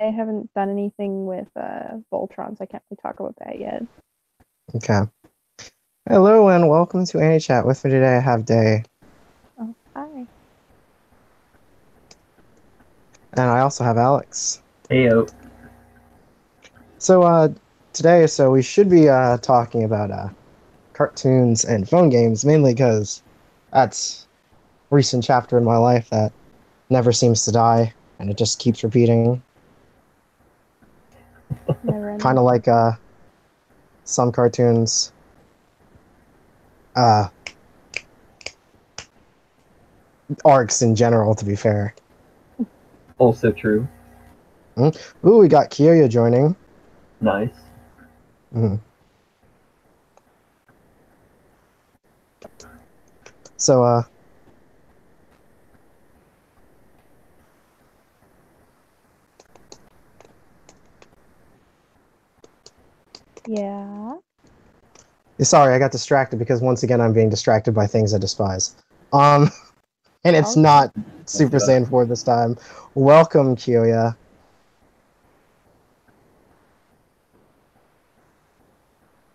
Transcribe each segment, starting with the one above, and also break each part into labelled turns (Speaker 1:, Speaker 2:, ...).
Speaker 1: haven't done anything with Voltron, so I can't really talk about that yet.
Speaker 2: Okay. Hello and welcome to Mysterychat. With me today I have Day.
Speaker 1: Oh, hi.
Speaker 2: And I also have Alex.
Speaker 3: Heyo.
Speaker 2: So today we should be talking about cartoons and phone games, mainly because that's a recent chapter in my life that never seems to die and it just keeps repeating.
Speaker 1: Never ending.
Speaker 2: Kind of like some cartoons. Arcs in general, to be fair.
Speaker 3: Also true.
Speaker 2: Ooh, we got Kiyoya joining.
Speaker 3: Nice.
Speaker 2: So
Speaker 1: Yeah.
Speaker 2: sorry, I got distracted because once again I'm being distracted by things I despise. And it's
Speaker 1: Okay.
Speaker 2: not Super Saiyan 4 this time. Welcome, Kiyoya.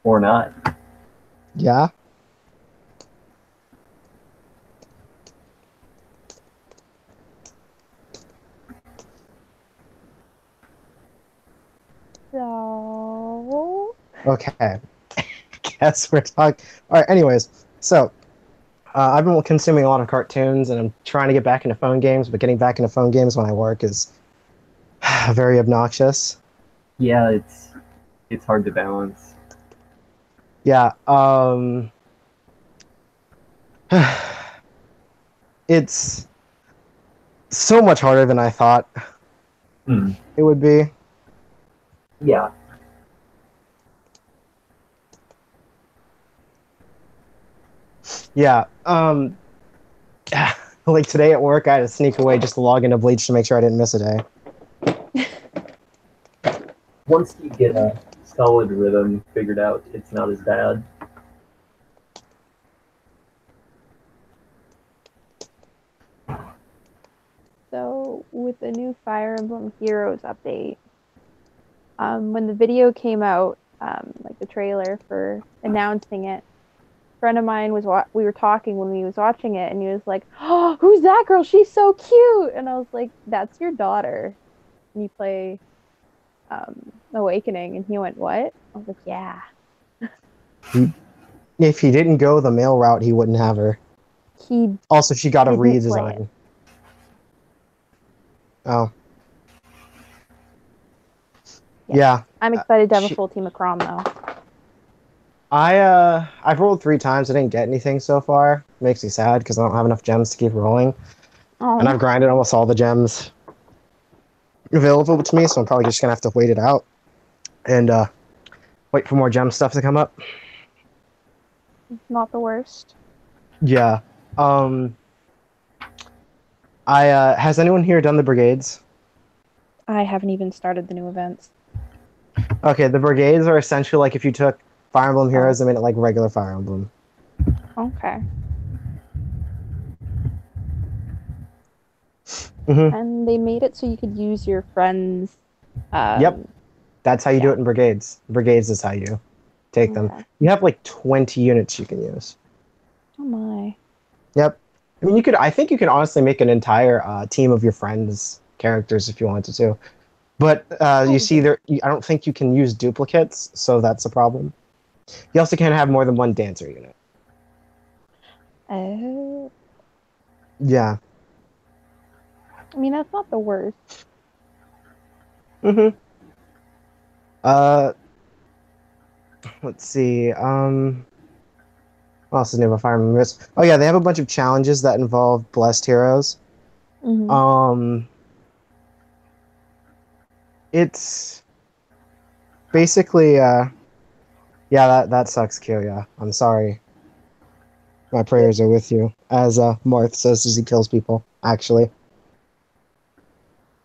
Speaker 3: Or not.
Speaker 2: Yeah?
Speaker 1: So.
Speaker 2: Okay. Guess we're talking. Alright, anyways. So, I've been consuming a lot of cartoons and I'm trying to get back into phone games, but getting back into phone games when I work is very obnoxious.
Speaker 3: Yeah, it's hard to balance.
Speaker 2: Yeah, it's so much harder than I thought it would be.
Speaker 3: Yeah.
Speaker 2: Yeah, like today at work, I had to sneak away just to log into Bleach to make sure I didn't miss a day.
Speaker 3: Once you get a solid rhythm figured out, it's not as bad.
Speaker 1: So with the new Fire Emblem Heroes update, when the video came out, like the trailer for announcing it, a friend of mine was we were talking when we was watching it, and he was like, "Oh, who's that girl? She's so cute!" And I was like, "That's your daughter." And you play Awakening, and he went, "What?" I was like, "Yeah."
Speaker 2: If he didn't go the male route, he wouldn't have her.
Speaker 1: He
Speaker 2: Also, she got a
Speaker 1: didn't play it.
Speaker 2: redesign. Oh. Yeah.
Speaker 1: I'm excited to have a full team of Crom though.
Speaker 2: I've rolled 3 times. I didn't get anything so far. Makes me sad because I don't have enough gems to keep rolling.
Speaker 1: Oh.
Speaker 2: And I've grinded almost all the gems available to me, so I'm probably just gonna have to wait it out and wait for more gem stuff to come up.
Speaker 1: Not the worst.
Speaker 2: Yeah. Has anyone here done the brigades?
Speaker 1: I haven't even started the new events.
Speaker 2: Okay, the brigades are essentially like if you took Fire Emblem Heroes and made it like regular Fire Emblem.
Speaker 1: Okay.
Speaker 2: And
Speaker 1: they made it so you could use your friends.
Speaker 2: Yep. That's how you do it in brigades. Brigades is how you take them. You have like 20 units you can use.
Speaker 1: Oh my.
Speaker 2: Yep. I mean, I think you can honestly make an entire team of your friends' characters if you wanted to. But you see, I don't think you can use duplicates, so that's a problem. You also can't have more than one dancer unit.
Speaker 1: Oh.
Speaker 2: Yeah.
Speaker 1: I mean, that's not the worst.
Speaker 2: Let's see. What else is new about Fire Emblem? Oh yeah, they have a bunch of challenges that involve blessed heroes. It's basically yeah, that sucks, Kyoya. I'm sorry. My prayers are with you, as Marth says as he kills people. Actually,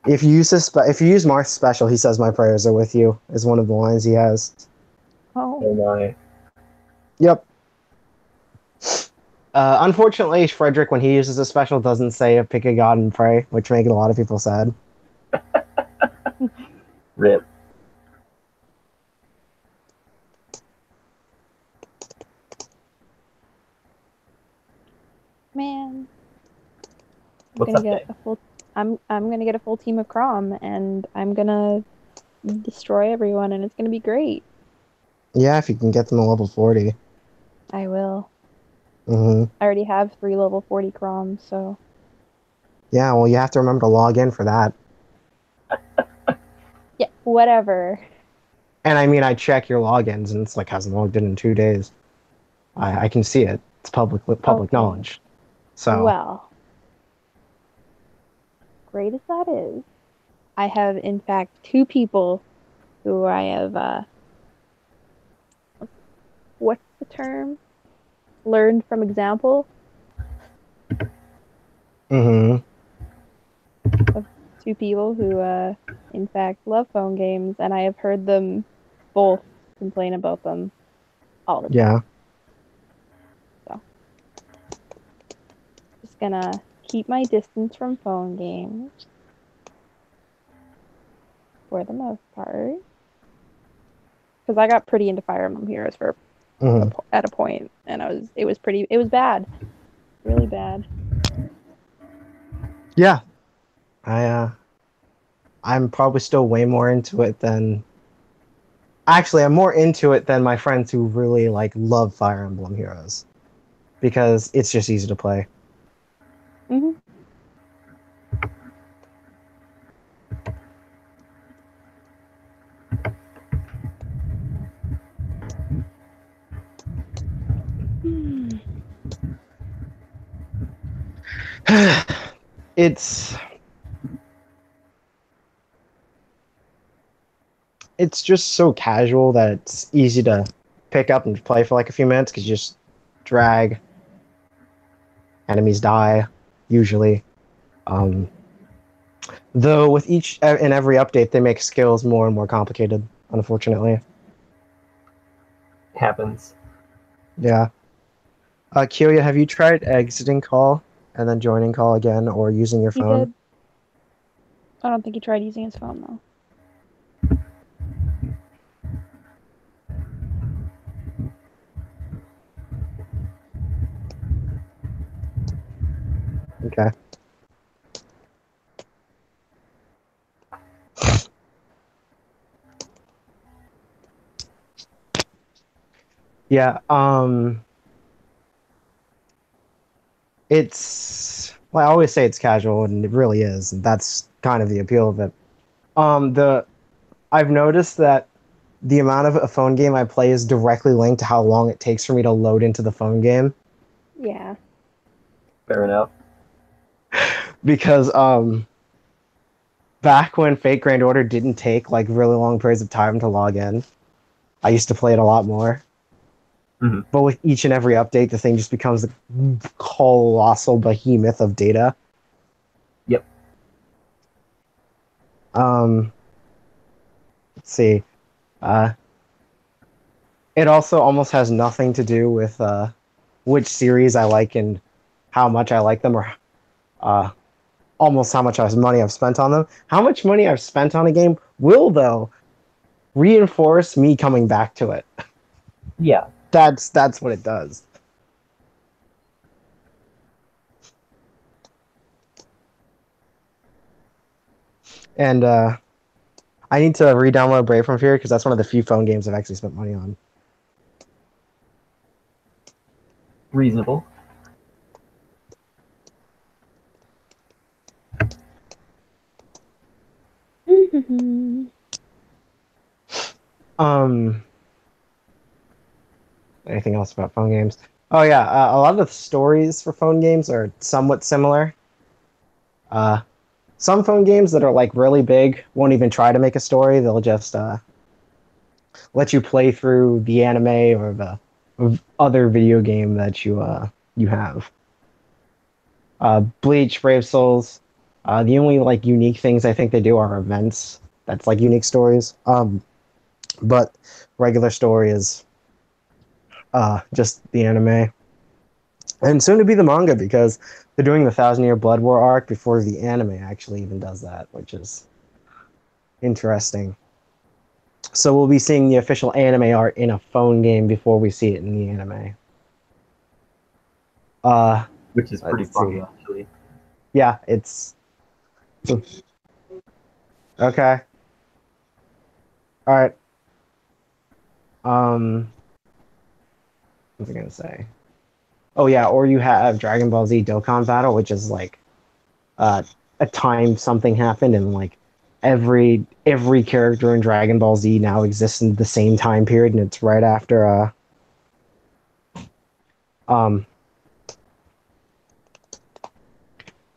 Speaker 2: if you use Marth's special, he says my prayers are with you. Is one of the lines he has.
Speaker 3: Oh my.
Speaker 2: Yep. Unfortunately, Frederick, when he uses a special, doesn't say pick a god and pray, which makes a lot of people sad.
Speaker 3: Rip.
Speaker 1: Man, I'm
Speaker 3: What's
Speaker 1: gonna
Speaker 3: up,
Speaker 1: get
Speaker 3: Jay?
Speaker 1: a full. I'm gonna get a full team of Crom, and I'm gonna destroy everyone, and it's gonna be great.
Speaker 2: Yeah, if you can get them to level 40.
Speaker 1: I will.
Speaker 2: Hmm.
Speaker 1: I already have 3 level 40 Croms, so
Speaker 2: Yeah, well, you have to remember to log in for that.
Speaker 1: yeah, whatever.
Speaker 2: And I mean, I check your logins, and it's like hasn't logged in 2 days. I can see it. It's public
Speaker 1: Okay.
Speaker 2: knowledge. So,
Speaker 1: Well, great as that is, I have in fact 2 people who I have what's the term? Learned from example
Speaker 2: hmm
Speaker 1: of 2 people who in fact love phone games, and I have heard them both complain about them all the time.
Speaker 2: yeah.
Speaker 1: So just gonna keep my distance from phone games for the most part. Because I got pretty into Fire Emblem Heroes for
Speaker 2: hmm
Speaker 1: at a point, and it was bad, really bad.
Speaker 2: Yeah. I'm probably still way more into it than actually I'm more into it than my friends who really like love Fire Emblem Heroes because it's just easy to play.
Speaker 1: Hmm.
Speaker 2: it's it's just so casual that it's easy to pick up and play for like a few minutes because you just drag, enemies die, usually. Um, though with each and every update, they make skills more and more complicated. Unfortunately,
Speaker 3: Happens.
Speaker 2: yeah. Kyoya, have you tried exiting call and then joining call again, or using your
Speaker 1: He
Speaker 2: phone?
Speaker 1: did. I don't think he tried using his phone though.
Speaker 2: Okay. Yeah. It's well, I always say it's casual, and it really is. And that's kind of the appeal of it. The I've noticed that the amount of a phone game I play is directly linked to how long it takes for me to load into the phone game.
Speaker 1: Yeah.
Speaker 3: Fair enough.
Speaker 2: Because back when Fate Grand Order didn't take like really long periods of time to log in, I used to play it a lot more.
Speaker 3: Mhm.
Speaker 2: But with each and every update, the thing just becomes a colossal behemoth of data.
Speaker 3: Yep.
Speaker 2: Um, let's see. Uh, it also almost has nothing to do with which series I like and how much I like them, or uh, almost how much money I've spent on them. How much money I've spent on a game will, though, reinforce me coming back to it.
Speaker 3: Yeah.
Speaker 2: That's what it does. And I need to re-download Brave from Fear because that's one of the few phone games I've actually spent money on.
Speaker 3: Reasonable.
Speaker 2: Um, anything else about phone games? Oh yeah, a lot of the stories for phone games are somewhat similar. Uh, some phone games that are like really big won't even try to make a story. They'll just let you play through the anime or the other video game that you have. Bleach, Brave Souls. The only like unique things I think they do are events. That's like unique stories. But regular story is just the anime, and soon to be the manga because they're doing the Thousand Year Blood War arc before the anime actually even does that, which is interesting. So we'll be seeing the official anime art in a phone game before we see it in the anime.
Speaker 3: Which is pretty
Speaker 2: Let's see.
Speaker 3: funny, actually.
Speaker 2: Yeah, it's okay. All right. What was I gonna say? Oh yeah, or you have Dragon Ball Z Dokkan Battle, which is like uh, a time something happened, and like every character in Dragon Ball Z now exists in the same time period, and it's right after um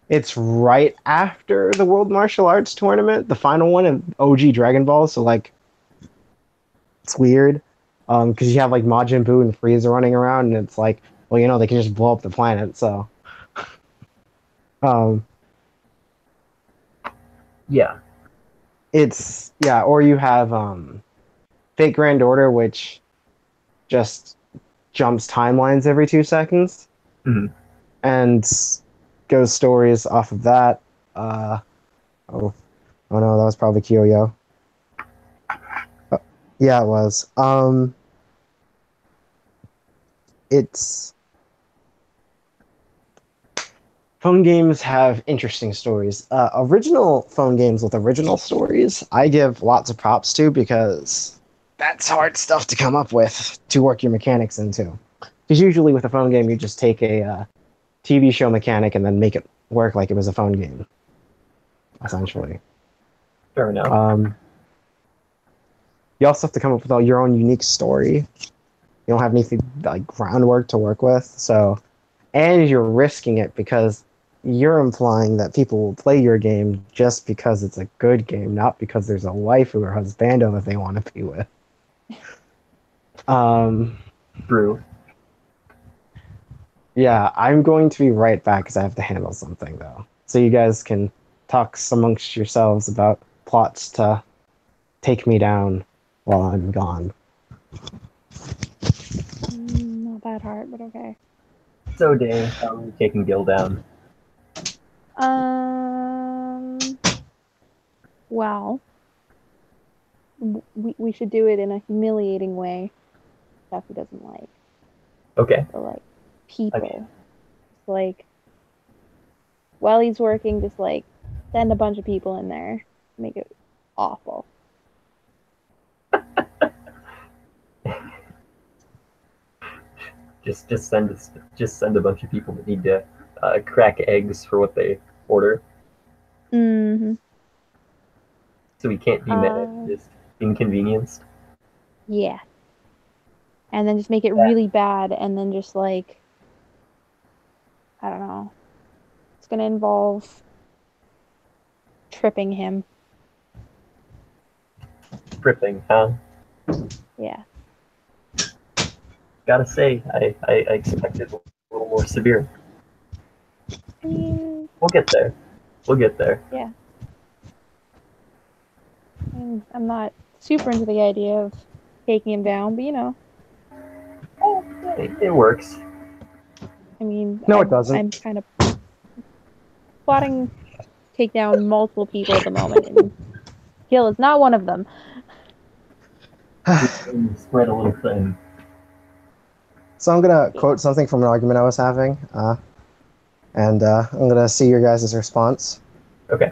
Speaker 2: it's right after the World Martial Arts Tournament, the final one of OG Dragon Ball. So like it's weird. Because you have like Majin Buu and Frieza running around, and it's like, well, you know, they can just blow up the planet. So, um,
Speaker 3: Yeah.
Speaker 2: it's yeah. Or you have Fate Grand Order, which just jumps timelines every 2 seconds
Speaker 3: Mhm.
Speaker 2: and goes stories off of that. Uh, oh, oh no, that was probably Kyoyo. Yeah, it was. It's phone games have interesting stories. Original phone games with original stories, I give lots of props to because that's hard stuff to come up with to work your mechanics into. Because usually with a phone game, you just take a TV show mechanic and then make it work like it was a phone game, essentially.
Speaker 3: Fair enough.
Speaker 2: You also have to come up with all your own unique story. You don't have anything like groundwork to work with, so and you're risking it because you're implying that people will play your game just because it's a good game, not because there's a waifu or husbando that they want to be with.
Speaker 3: True.
Speaker 2: Yeah, I'm going to be right back because I have to handle something though. So you guys can talk amongst yourselves about plots to take me down while I'm gone.
Speaker 1: Not that hard, but okay.
Speaker 3: So, Dane, how are you taking Gil down?
Speaker 1: Um, well, we should do it in a humiliating way. Stuff he doesn't like.
Speaker 3: Okay.
Speaker 1: So like
Speaker 3: I
Speaker 1: people.
Speaker 3: mean,
Speaker 1: Just like while he's working, just like send a bunch of people in there. Make it awful.
Speaker 3: just send a bunch of people that need to crack eggs for what they order,
Speaker 1: Mm-hmm.
Speaker 3: so we can't be mad at just inconvenienced.
Speaker 1: Yeah. And then just make it
Speaker 3: Yeah.
Speaker 1: really bad and then just like I don't know. It's gonna involve tripping him.
Speaker 3: Tripping, huh?
Speaker 1: Yeah.
Speaker 3: Gotta say, I expected a little more severe.
Speaker 1: I mean,
Speaker 3: We'll get there. We'll get there.
Speaker 1: yeah. I mean, I'm not super into the idea of taking him down, but you know,
Speaker 3: It works.
Speaker 1: I mean,
Speaker 2: No, it
Speaker 1: I'm
Speaker 2: doesn't.
Speaker 1: kind of plotting to take down multiple people at the moment, and Gil is not one of them.
Speaker 3: Spread a little thin.
Speaker 2: So I'm gonna
Speaker 1: Yeah.
Speaker 2: quote something from an argument I was having, and I'm gonna see your guys' response.
Speaker 3: Okay.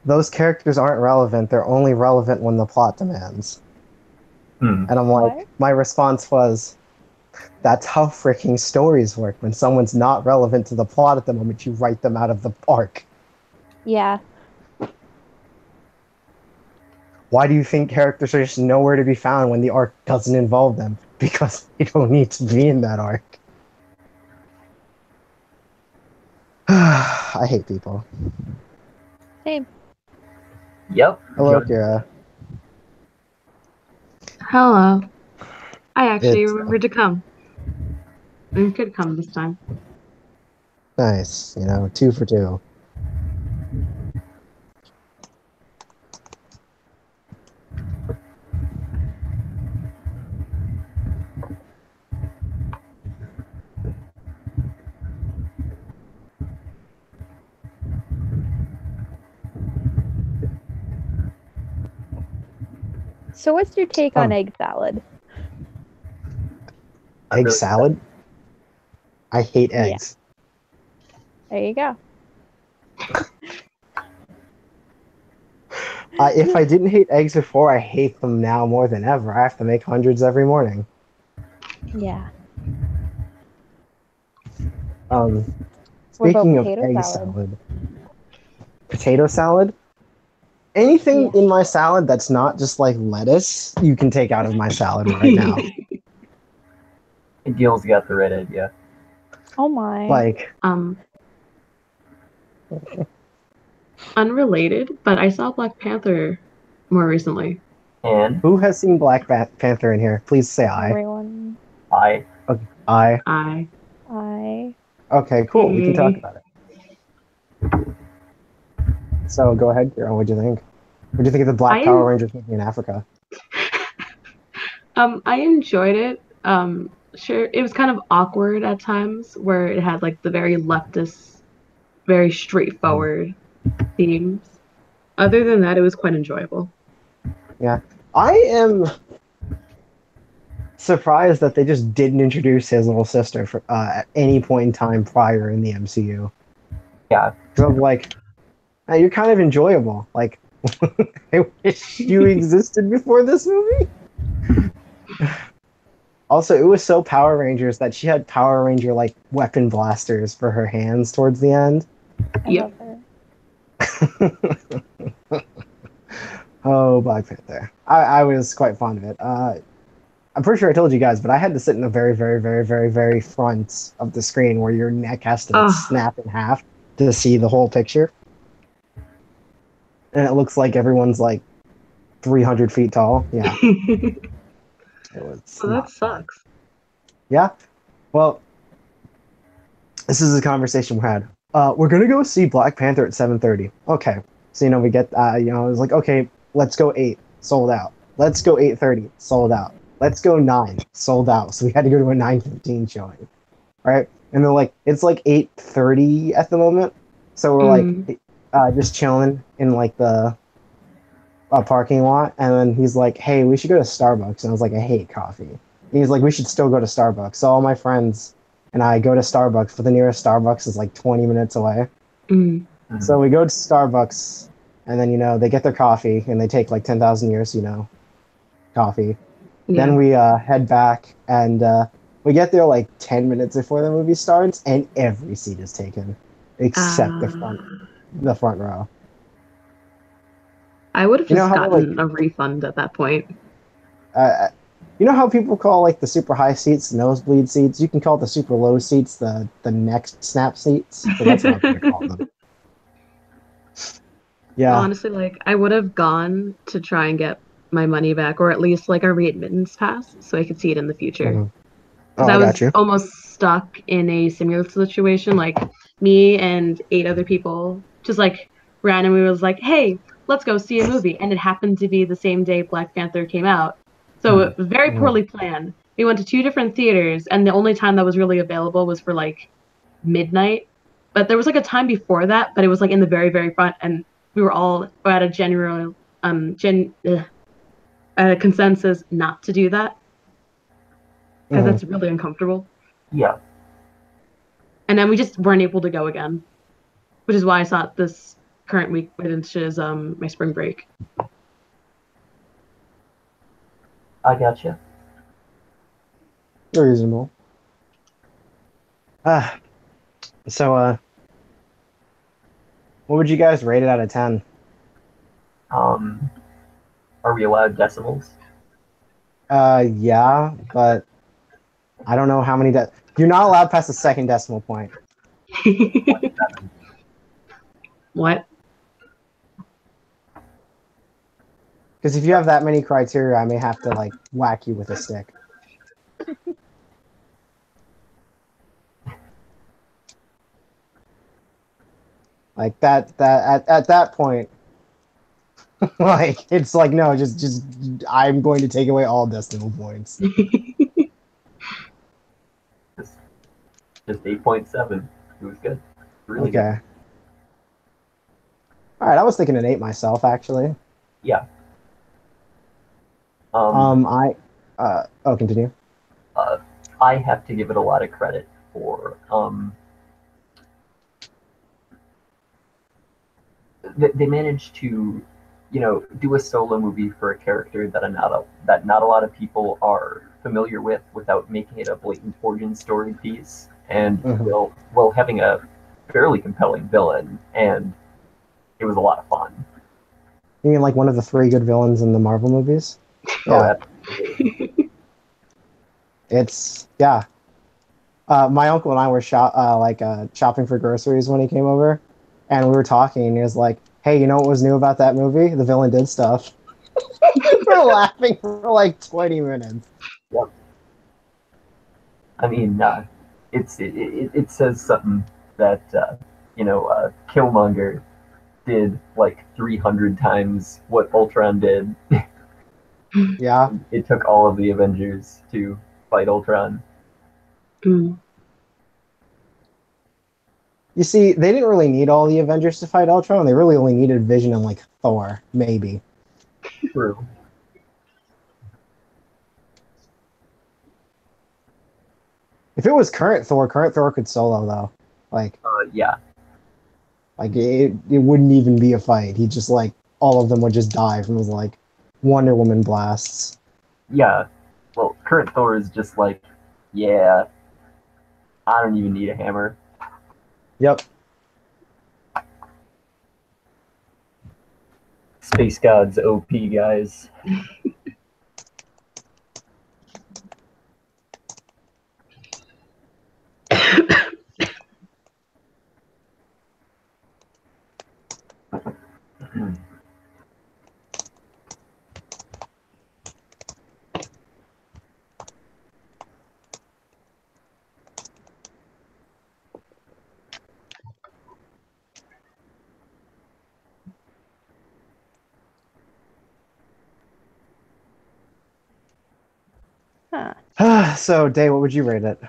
Speaker 2: Those characters aren't relevant. They're only relevant when the plot demands.
Speaker 3: Hmm.
Speaker 2: And I'm like,
Speaker 1: What?
Speaker 2: my response was, that's how freaking stories work. When someone's not relevant to the plot at the moment, you write them out of the arc.
Speaker 1: Yeah.
Speaker 2: Why do you think characters are just nowhere to be found when the arc doesn't involve them? Because they don't need to be in that arc. I hate people.
Speaker 1: Same.
Speaker 3: Yep.
Speaker 2: Hello,
Speaker 3: John.
Speaker 2: Kira.
Speaker 4: Hello. I actually
Speaker 2: It's
Speaker 4: remembered to come. I could come this time.
Speaker 2: nice, 2 for 2.
Speaker 1: So what's your take on
Speaker 2: Um,
Speaker 1: egg salad?
Speaker 2: Egg
Speaker 3: really
Speaker 2: salad? I hate
Speaker 1: Yeah.
Speaker 2: eggs.
Speaker 1: There you go.
Speaker 2: If I didn't hate eggs before, I hate them now more than ever. I have to make hundreds every morning.
Speaker 1: Yeah.
Speaker 2: Um,
Speaker 1: What about
Speaker 2: Speaking of
Speaker 1: potato
Speaker 2: egg
Speaker 1: salad?
Speaker 2: salad, potato salad, anything
Speaker 1: Yeah.
Speaker 2: in my salad that's not just like lettuce, you can take out of my salad right now.
Speaker 3: Gil's got the right idea.
Speaker 1: Oh my.
Speaker 2: Like,
Speaker 4: Um, unrelated, but I saw Black Panther more recently.
Speaker 3: And
Speaker 2: who has seen Black Panther in here? Please say I.
Speaker 1: Everyone.
Speaker 3: I
Speaker 2: Okay, I.
Speaker 4: I
Speaker 1: I.
Speaker 2: Okay, cool. We can talk
Speaker 4: Hey.
Speaker 2: about it. So go ahead, Kira. What'd you think? What'd you think of the Black Power
Speaker 4: I
Speaker 2: Rangers movie in Africa?
Speaker 4: I enjoyed it. Sure, it was kind of awkward at times where it had like the very leftist, very straightforward themes. Other than that, it was quite enjoyable.
Speaker 2: Yeah, I am surprised that they just didn't introduce his little sister for, at any point in time prior in the MCU.
Speaker 3: yeah,
Speaker 2: Because I'm like, hey, you're kind of enjoyable. Like, I wish you existed before this movie. Also, it was so Power Rangers that she had Power Ranger like weapon blasters for her hands towards the end.
Speaker 1: I
Speaker 4: Yep.
Speaker 1: love her.
Speaker 2: Oh, Black Panther. I was quite fond of it. I'm pretty sure I told you guys, but I had to sit in the very, very, very, very, very front of the screen where your neck has to
Speaker 4: Oh,
Speaker 2: snap in half to see the whole picture. And it looks like everyone's like 300 feet tall. Yeah, it was
Speaker 4: well, that
Speaker 2: not fun.
Speaker 4: sucks.
Speaker 2: Yeah. Well, this is a conversation we had. We're gonna go see Black Panther at 7:30. Okay. So we get it was like, okay, let's go 8, sold out. Let's go 8:30, sold out. Let's go 9, sold out. So we had to go to a 9:15 showing. Right? And they're like, it's like 8:30 at the moment. So we're like
Speaker 4: Mm.
Speaker 2: just chilling in like the parking lot, and then he's like, hey, we should go to Starbucks. And I was like, I hate coffee. And he's like, we should still go to Starbucks. So all my friends and I go to Starbucks, but the nearest Starbucks is like 20 minutes away.
Speaker 4: Mm.
Speaker 2: So we go to Starbucks, and then they get their coffee, and they take like 10,000 years, coffee. Then
Speaker 4: Yeah.
Speaker 2: we head back, and we get there like 10 minutes before the movie starts, and every seat is taken except the front row.
Speaker 4: I would have
Speaker 2: You know
Speaker 4: just
Speaker 2: how like
Speaker 4: gotten a refund at that point.
Speaker 2: uh, you know how people call like the super high seats nosebleed seats? You can call the super low seats the neck snap seats. So that's what I'm gonna call them. Yeah.
Speaker 4: Honestly, like I would have gone to try and get my money back, or at least like a readmittance pass, so I could see it in the future.
Speaker 2: Mhm. Oh,
Speaker 4: Because I
Speaker 2: I got
Speaker 4: was
Speaker 2: you.
Speaker 4: almost stuck in a similar situation. Like me and 8 other people just like randomly was like, "Hey, let's go see a movie," and it happened to be the same day Black Panther came out. So it was very
Speaker 2: Mhm.
Speaker 4: poorly planned. We went to 2 different theaters, and the only time that was really available was for like midnight. But there was like a time before that, but it was like in the very, very front, and we were all at a general at a consensus not to do that because
Speaker 2: Mhm.
Speaker 4: that's really uncomfortable.
Speaker 3: yeah.
Speaker 4: And then we just weren't able to go again, which is why I thought this current week, which is my spring break.
Speaker 3: I gotcha.
Speaker 2: Reasonable. Ah, so what would you guys rate it out of 10?
Speaker 3: Um, are we allowed decimals?
Speaker 2: Yeah, but I don't know how many you're not allowed past the second decimal point.
Speaker 4: What?
Speaker 2: Because if you have that many criteria, I may have to like whack you with a stick. Like at that point, like it's like no, just I'm going to take away all decimal points.
Speaker 3: Just 8.7. It was good. Really
Speaker 2: Okay. All right, I was thinking an 8 myself actually.
Speaker 3: good. Yeah.
Speaker 2: I oh, continue.
Speaker 3: Uh, I have to give it a lot of credit for they managed to, do a solo movie for a character that not a lot of people are familiar with without making it a blatant origin story piece, and
Speaker 2: Mhm.
Speaker 3: while having a fairly compelling villain, and it was a lot of fun.
Speaker 2: You mean like one of the three good villains in the Marvel movies?
Speaker 3: Oh,
Speaker 2: Yeah, yeah. My uncle and I were shopping for groceries when he came over, and we were talking, and he was like, "Hey, you know what was new about that movie? The villain did stuff." We're laughing for like 20 minutes.
Speaker 3: yep. I mean, it says something that Killmonger did like 300 times what Ultron did.
Speaker 2: Yeah.
Speaker 3: It took all of the Avengers to fight Ultron.
Speaker 4: Mm.
Speaker 2: You see, they didn't really need all the Avengers to fight Ultron. They really only needed Vision and like Thor, maybe.
Speaker 3: True.
Speaker 2: If it was current Thor could solo though. Like,
Speaker 3: Yeah.
Speaker 2: it wouldn't even be a fight. He just like all of them would just die from his like Wonder Woman blasts.
Speaker 3: Yeah. Well, current Thor is just like, yeah, I don't even need a hammer.
Speaker 2: Yep.
Speaker 3: Space Gods OP, guys.
Speaker 1: Huh.
Speaker 2: So, Day, what would you rate it?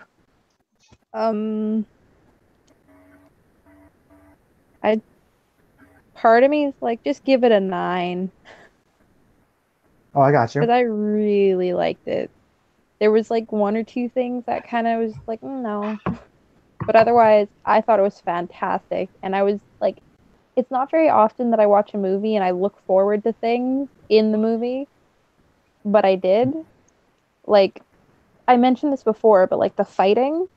Speaker 1: Um, I part of me is like, just give it a 9
Speaker 2: Oh, I got you.
Speaker 1: because I really liked it. There was like one or two things that kind of was like, no, but otherwise, I thought it was fantastic, and I was like, it's not very often that I watch a movie and I look forward to things in the movie, but I did. Like, I mentioned this before, but like the fighting,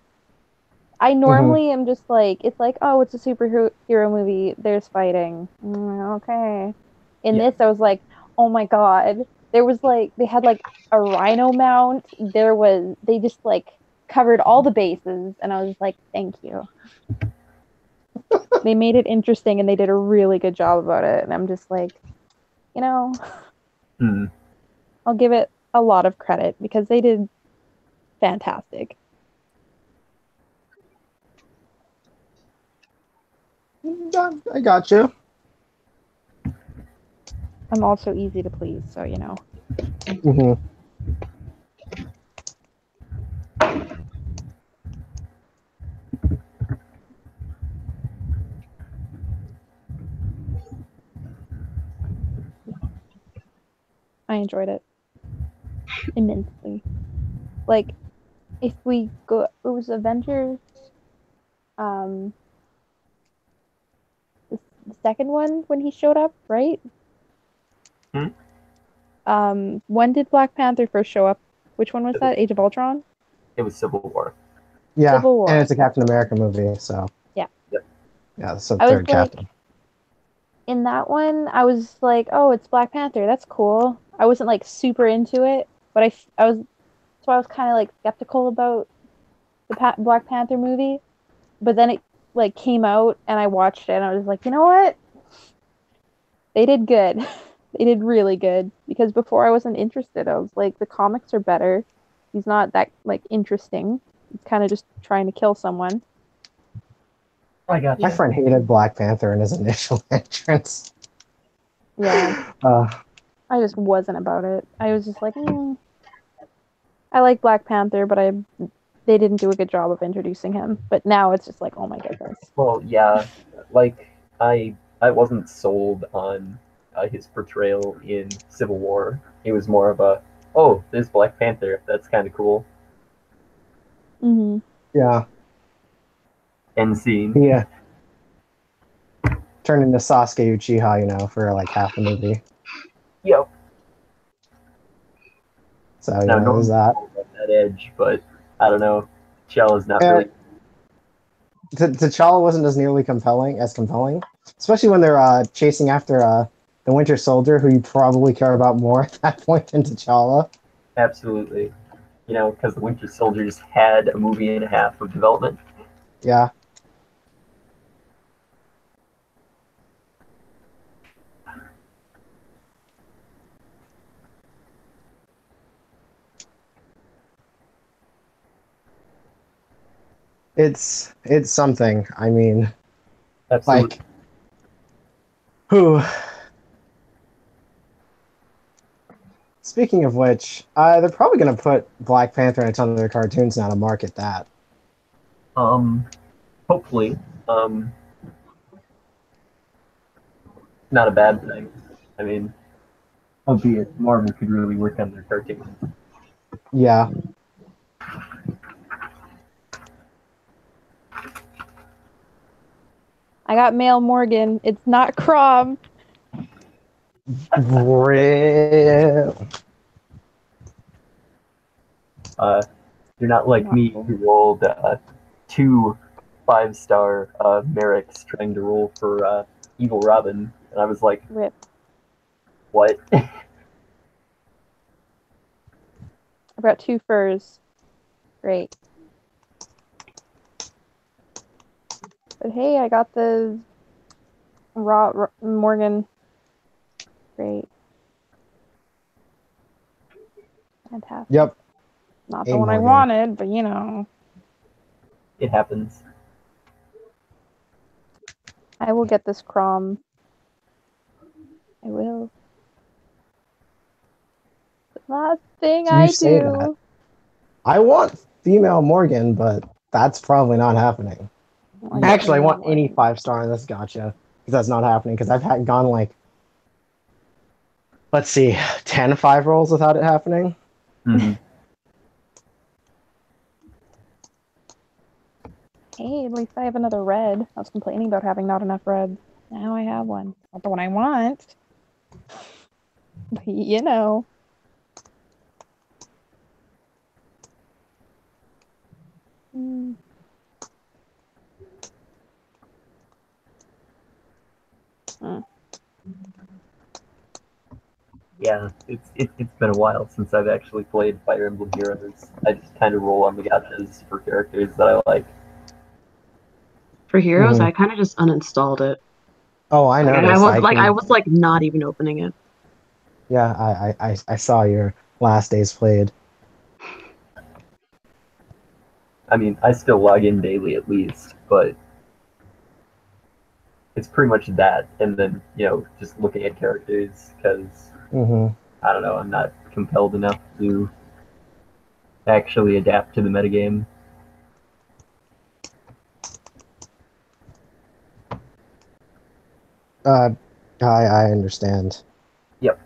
Speaker 1: I
Speaker 2: Hmm.
Speaker 1: normally am just like, it's like, oh, it's a superhero hero movie. There's fighting. Okay. In
Speaker 3: Yeah.
Speaker 1: this, I was like, oh my God. There was like, they had like a rhino mount. They just like covered all the bases. And I was like, thank you. They made it interesting and they did a really good job about it. And I'm just like, you know,
Speaker 3: Hmm.
Speaker 1: I'll give it a lot of credit because they did fantastic.
Speaker 2: I got you.
Speaker 1: I'm also easy to please. So, you know.
Speaker 2: Hmm.
Speaker 1: I enjoyed it immensely. Like, if we go, it was Avengers, um, the second one when he showed up, right?
Speaker 3: Hmm?
Speaker 1: When did Black Panther first show up? Which one was
Speaker 3: It was,
Speaker 1: that? Age of Ultron?
Speaker 3: it was Civil War.
Speaker 2: Yeah,
Speaker 1: Civil
Speaker 2: and
Speaker 1: War.
Speaker 2: it's a Captain America movie, so
Speaker 1: Yeah.
Speaker 3: Yep.
Speaker 2: yeah, so
Speaker 1: I was
Speaker 2: third
Speaker 1: like,
Speaker 2: Captain.
Speaker 1: in that one, I was like, oh, it's Black Panther. That's cool. I wasn't like super into it, but I was, so I was kind of like skeptical about the Black Panther movie. But then it like came out and I watched it and I was like, you know what? They did good. They did really good because before I wasn't interested. I was like, the comics are better. He's not that like interesting. He's kind of just trying to kill someone.
Speaker 3: I got
Speaker 2: My
Speaker 3: you.
Speaker 2: friend hated Black Panther in his initial entrance.
Speaker 1: Yeah,
Speaker 2: Uh,
Speaker 1: I just wasn't about it. I was just like, I like Black Panther, but I they didn't do a good job of introducing him. But now it's just like, oh my goodness.
Speaker 3: Well, yeah, like I wasn't sold on his portrayal in Civil War. It was more of a oh, there's Black Panther. That's kind of cool.
Speaker 1: Hmm.
Speaker 2: Yeah.
Speaker 3: End scene.
Speaker 2: Yeah. Turned into Sasuke Uchiha, you know, for like half the movie.
Speaker 3: Yep.
Speaker 2: So,
Speaker 3: Now,
Speaker 2: there's
Speaker 3: normally
Speaker 2: that.
Speaker 3: at that edge, but I don't know. T'Challa's not really.
Speaker 2: T'Challa wasn't as nearly compelling, especially when they're chasing after the Winter Soldier, who you probably care about more at that point than T'Challa.
Speaker 3: Absolutely. Because the Winter Soldier just had a movie and a half of development.
Speaker 2: Yeah. It's something. I mean,
Speaker 3: Absolutely.
Speaker 2: like, who? Speaking of which, they're probably going to put Black Panther and a ton of their cartoons now to market that.
Speaker 3: Hopefully. Not a bad thing. I mean, albeit Marvel could really work on their cartoons.
Speaker 2: Yeah.
Speaker 1: I got Mail Morgan. It's not Crom.
Speaker 2: Real.
Speaker 3: You're not like me who rolled 2 5-star Merricks trying to roll for Evil Robin, and I was like,
Speaker 1: Rip.
Speaker 3: what?
Speaker 1: I've got 2 furs. Great. But hey, I got the Morgan. Great. Fantastic.
Speaker 2: Yep.
Speaker 1: Not
Speaker 2: A
Speaker 1: the one I
Speaker 2: Morgan.
Speaker 1: wanted, but you know.
Speaker 3: It happens.
Speaker 1: I will get this Crom. I will. The last thing
Speaker 2: You
Speaker 1: I
Speaker 2: say
Speaker 1: do.
Speaker 2: that. I want female Morgan, but that's probably not happening. Actually, I want any 5-star in this gotcha, because that's not happening, because I've gone like, let's see, 10 5 rolls without it happening.
Speaker 3: Mm-hmm.
Speaker 1: Hey, at least I have another red. I was complaining about having not enough reds. Now I have one. Not the one I want. But you know. Mm.
Speaker 3: Yeah, it's been a while since I've actually played Fire Emblem Heroes. I just kind of roll on the gachas for characters that I like.
Speaker 4: For Heroes,
Speaker 2: Mhm.
Speaker 4: I kind of just uninstalled it.
Speaker 2: Oh, I
Speaker 4: Like,
Speaker 2: noticed.
Speaker 4: I was like not even opening it.
Speaker 2: Yeah, I saw your last days played.
Speaker 3: I mean, I still log in daily at least, but it's pretty much that, and then just looking at characters because I don't know, I'm not compelled enough to actually adapt to the metagame.
Speaker 2: I understand.
Speaker 3: Yep.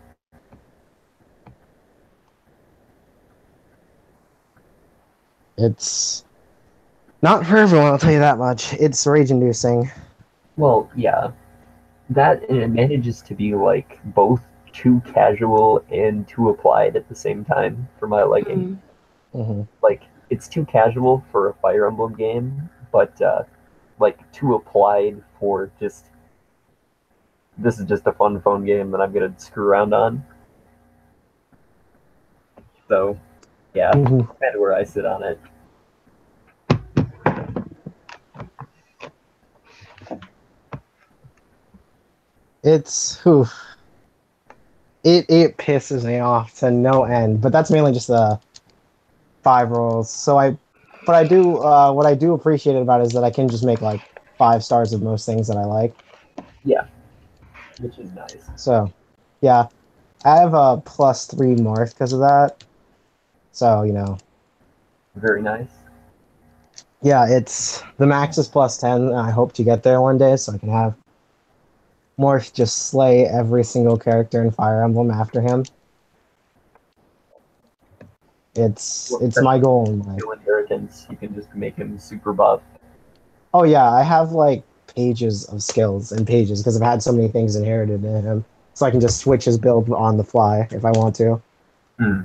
Speaker 2: It's not for everyone, I'll tell you that much. It's rage-inducing.
Speaker 3: Well, yeah. That, and it manages to be like both too casual and too applied at the same time for my liking. Like, it's too casual for a Fire Emblem game, but like too applied for just this is just a fun phone game that I'm gonna screw around on. So, yeah, kind of where I sit on it.
Speaker 2: It's it pisses me off to no end, but that's mainly just the 5 rolls. So what I do appreciate about it is that I can just make like 5 stars of most things that I like.
Speaker 3: Yeah, which is nice.
Speaker 2: So, yeah, I have a +3 Marth because of that. So
Speaker 3: Very nice.
Speaker 2: Yeah, it's the max is +10, and I hope to get there one day so I can have Morph just slay every single character in Fire Emblem after him. It's my goal in life.
Speaker 3: No inheritance. You can just make him super buff.
Speaker 2: Oh yeah, I have like pages of skills and pages because I've had so many things inherited in him, so I can just switch his build on the fly if I want to.
Speaker 3: Hmm.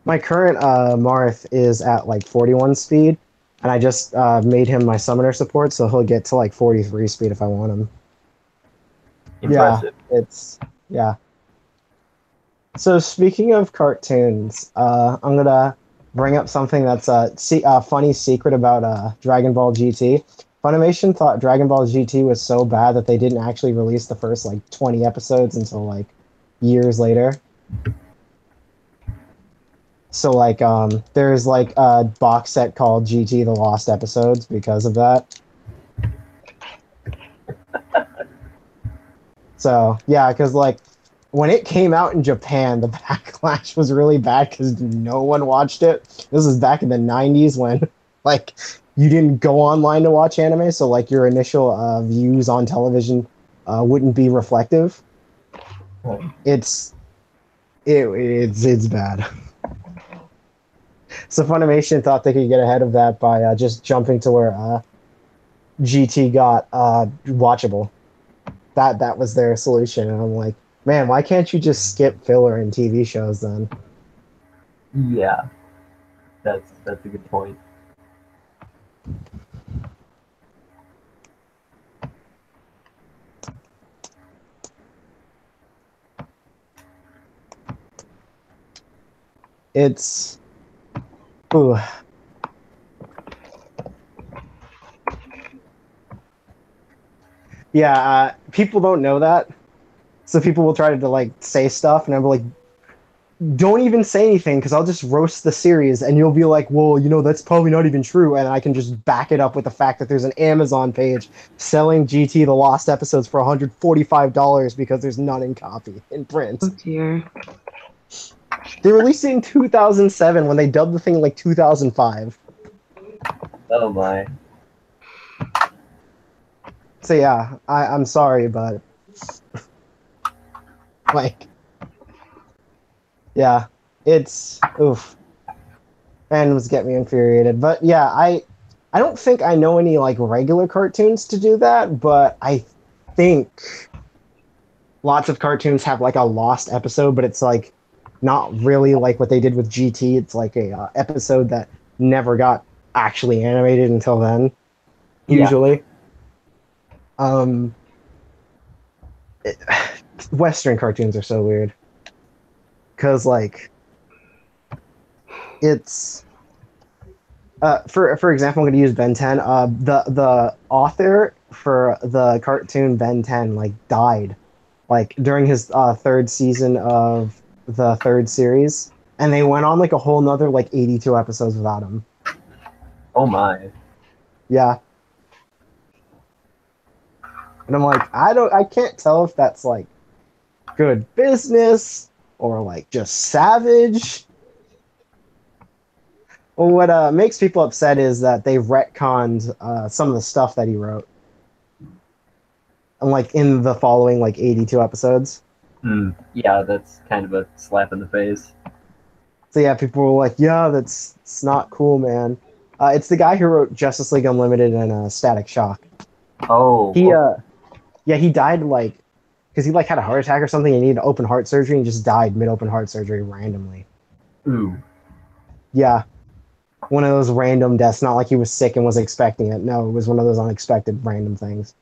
Speaker 2: My current Marth is at like 41 speed, and I just made him my summoner support, so he'll get to like 43 speed if I want him.
Speaker 3: Impressive.
Speaker 2: Yeah, yeah. So speaking of cartoons, I'm gonna bring up something that's a funny secret about Dragon Ball GT. Funimation thought Dragon Ball GT was so bad that they didn't actually release the first like 20 episodes until like years later. So like there's like a box set called GT The Lost Episodes because of that. So yeah, because like when it came out in Japan, the backlash was really bad because no one watched it. This is back in the 90s when like you didn't go online to watch anime, so like your initial views on television wouldn't be reflective.
Speaker 3: Right.
Speaker 2: It's bad. So Funimation thought they could get ahead of that by just jumping to where GT got watchable. That was their solution, and I'm like, man, why can't you just skip filler in TV shows then?
Speaker 3: Yeah, that's a good point.
Speaker 2: It's ooh. Yeah, people don't know that, so people will try to like say stuff, and I'm like, don't even say anything because I'll just roast the series, and you'll be like, well, you know, that's probably not even true, and I can just back it up with the fact that there's an Amazon page selling GT The Lost Episodes for $145 because there's none in copy in print.
Speaker 4: Oh dear.
Speaker 2: They released it in 2007 when they dubbed the thing like 2005.
Speaker 3: Oh my.
Speaker 2: So yeah, I'm sorry, but like, yeah, it's oof. Fandoms get me infuriated. But yeah, I don't think I know any like regular cartoons to do that, but I think lots of cartoons have like a lost episode, but it's like not really like what they did with GT. It's like a episode that never got actually animated until then. Usually, it- Western cartoons are so weird because like it's for example, I'm going to use Ben 10. The author for the cartoon Ben 10 like died like during his third season of the third series, and they went on like a whole nother like 82 episodes without him.
Speaker 3: Oh my.
Speaker 2: Yeah, and I'm like, I can't tell if that's like good business or like just savage. Well, what makes people upset is that they've retconned some of the stuff that he wrote, and like in the following like 82 episodes.
Speaker 3: Yeah, that's kind of a slap in the face.
Speaker 2: So yeah, people were like, "Yeah, that's it's not cool, man." It's the guy who wrote Justice League Unlimited and Static Shock.
Speaker 3: Oh,
Speaker 2: He yeah, he died like because he like had a heart attack or something and needed open heart surgery and he just died mid open heart surgery randomly.
Speaker 3: ooh.
Speaker 2: Yeah, one of those random deaths, not like he was sick and was expecting it. No, it was one of those unexpected random things.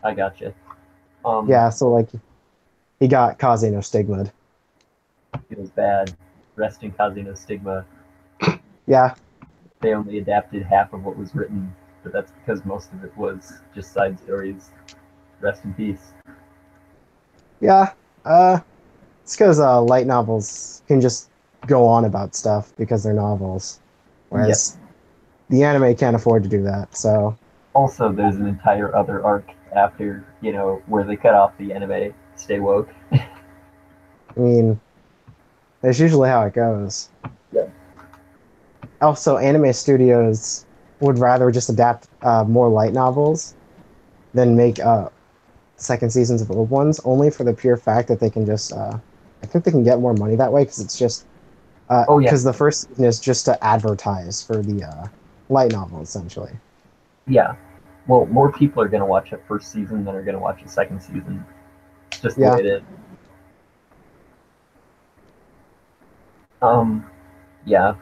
Speaker 3: I gotcha.
Speaker 2: Yeah, so like he got Kaze no stigma'd.
Speaker 3: Feels bad. Rest in Kazuno Stigma.
Speaker 2: Yeah,
Speaker 3: They only adapted half of what was written, but that's because most of it was just side stories. Rest in peace.
Speaker 2: yeah. It's because light novels can just go on about stuff because they're novels, whereas the anime can't afford to do that. So
Speaker 3: Also, there's an entire other arc after, where they cut off the anime. Stay woke.
Speaker 2: I mean, that's usually how it goes.
Speaker 3: Yeah.
Speaker 2: Also, anime studios would rather just adapt more light novels than make second seasons of old ones, only for the pure fact that they can just I think they can get more money that way because it's just
Speaker 3: Oh yeah,
Speaker 2: because the first season is just to advertise for the light novel essentially.
Speaker 3: yeah. Well, more people are gonna watch a first season than are gonna watch a second season. It's just the way
Speaker 2: Yeah.
Speaker 3: it is. Yeah.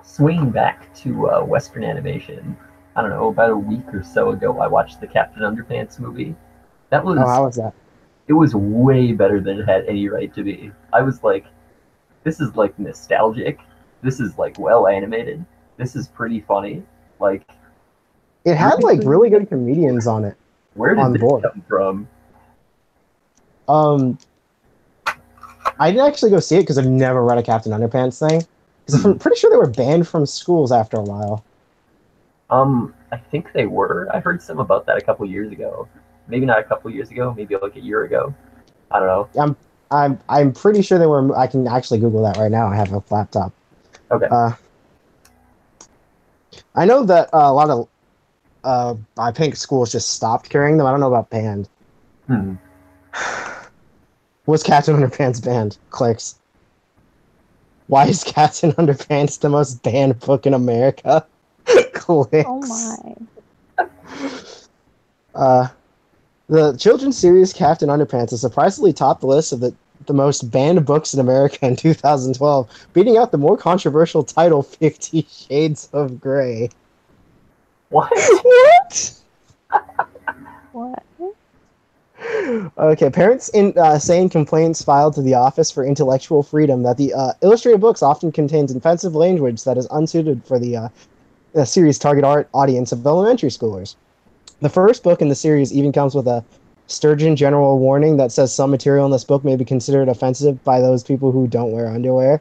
Speaker 3: Swinging back to Western animation, I don't know, about a week or so ago, I watched the Captain Underpants movie. That
Speaker 2: Oh,
Speaker 3: was
Speaker 2: how was that?
Speaker 3: it was way better than it had any right to be. I was like, this is like nostalgic. This is like well animated. This is pretty funny. Like,
Speaker 2: It had like
Speaker 3: seriously,
Speaker 2: really good comedians on it
Speaker 3: where did
Speaker 2: on
Speaker 3: this
Speaker 2: board.
Speaker 3: come from?
Speaker 2: Um, I didn't actually go see it because I've never read a Captain Underpants thing. Because
Speaker 3: Hmm.
Speaker 2: I'm pretty sure they were banned from schools after a while.
Speaker 3: I think they were. I heard some about that a couple years ago. Maybe not a couple years ago. Maybe like a year ago. I don't know.
Speaker 2: I'm I'm pretty sure they were. I can actually Google that right now. I have a laptop.
Speaker 3: Okay.
Speaker 2: Uh, I know that a lot of I think schools just stopped carrying them. I don't know about banned.
Speaker 3: Hmm.
Speaker 2: Was Captain Underpants banned? Clicks. Why is Captain Underpants the most banned book in America? Clicks.
Speaker 1: Oh my.
Speaker 2: Uh, the children's series Captain Underpants is surprisingly topped the list of the most banned books in America in 2012, beating out the more controversial title 50 Shades of Grey.
Speaker 3: What?
Speaker 2: What?
Speaker 1: What?
Speaker 2: Okay, parents saying complaints filed to the Office for Intellectual Freedom that the illustrated books often contains offensive language that is unsuited for the series' target audience of elementary schoolers. The first book in the series even comes with a Sturgeon general warning that says some material in this book may be considered offensive by those people who don't wear underwear.